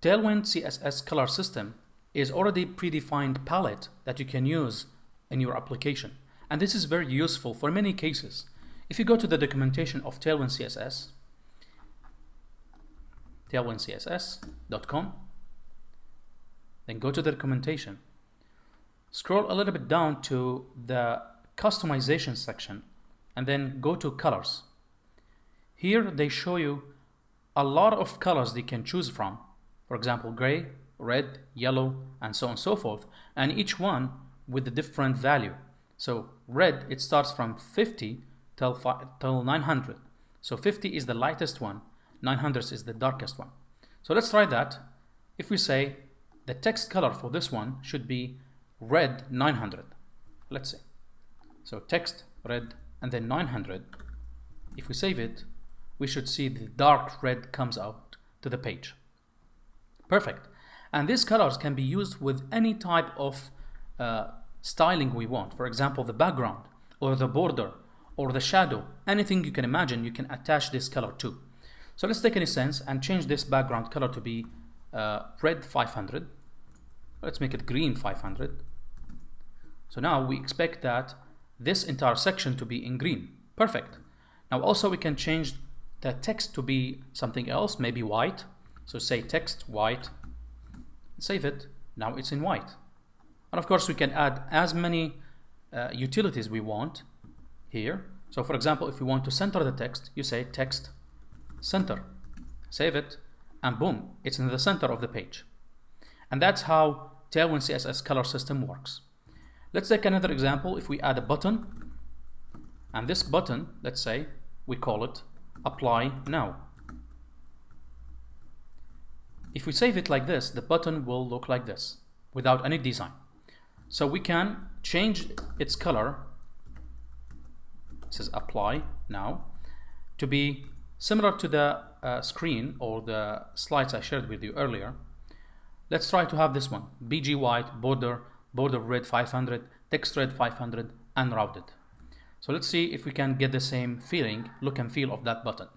Tailwind CSS color system is already predefined palette that you can use in your application. And this is very useful for many cases. If you go to the documentation of Tailwind CSS, TailwindCSS.com, then go to the documentation. Scroll a little bit down to the customization section and then go to colors. Here they show you a lot of colors they can choose from. For example, gray, red, yellow, and so on and so forth, and each one with a different value. So red, it starts from 50 till 900. So 50 is the lightest one, 900 is the darkest one. So let's try that. If we say the text color for this one should be red 900. Let's see. So text red and then 900. If we save it, we should see the dark red comes out to the page. Perfect. And these colors can be used with any type of styling we want. For example, the background or the border or the shadow, anything you can imagine, you can attach this color to. So let's take an instance and change this background color to be red 500. Let's make it green 500. So now we expect that this entire section to be in green. Perfect. Now also we can change the text to be something else, maybe white. So say text white, save it. Now it's in white. And of course we can add as many utilities we want here. So for example, if you want to center the text, you say text center, save it, and boom, it's in the center of the page. And that's how Tailwind CSS color system works. Let's take another example. If we add a button, and this button, let's say we call it apply now. If we save it like this, the button will look like this without any design. So we can change its color, it says apply now, to be similar to the screen or the slides I shared with you earlier. Let's try to have this one, BG white, border red 500, text red 500, and rounded. So let's see if we can get the same feeling, look and feel of that button.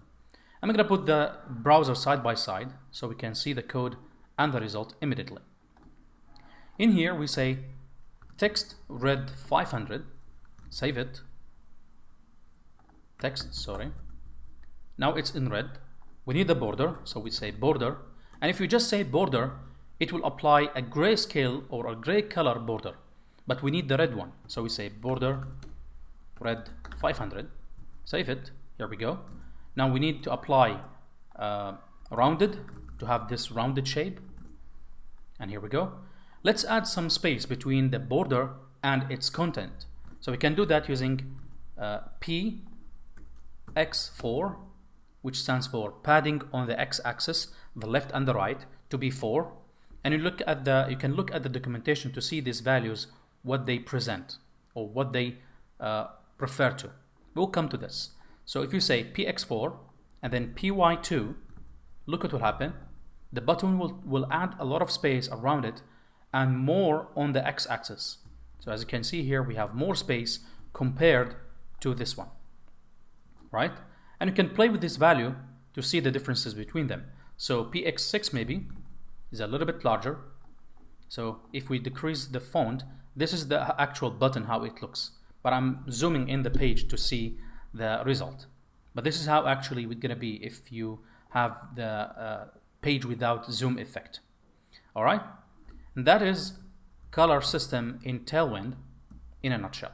I'm going to put the browser side by side so we can see the code and the result immediately. In here we say text red 500, save it, text, sorry. Now it's in red. We need the border, so we say border. And if you just say border, it will apply a grayscale or a gray color border. But we need the red one, so we say border red 500, save it, here we go. Now we need to apply rounded to have this rounded shape, and here we go. Let's add some space between the border and its content. So we can do that using px4, which stands for padding on the x-axis, the left and the right, to be 4. And you can look at the documentation to see these values, what they present or what they refer to. We'll come to this. So if you say px4 and then py2, look at what happened. The button will add a lot of space around it and more on the x-axis. So as you can see here, we have more space compared to this one, right? And you can play with this value to see the differences between them. So px6 maybe is a little bit larger. So if we decrease the font, this is the actual button, how it looks. But I'm zooming in the page to see the result. But this is how actually it's gonna be if you have the page without zoom effect. All right, and that is color system in Tailwind in a nutshell.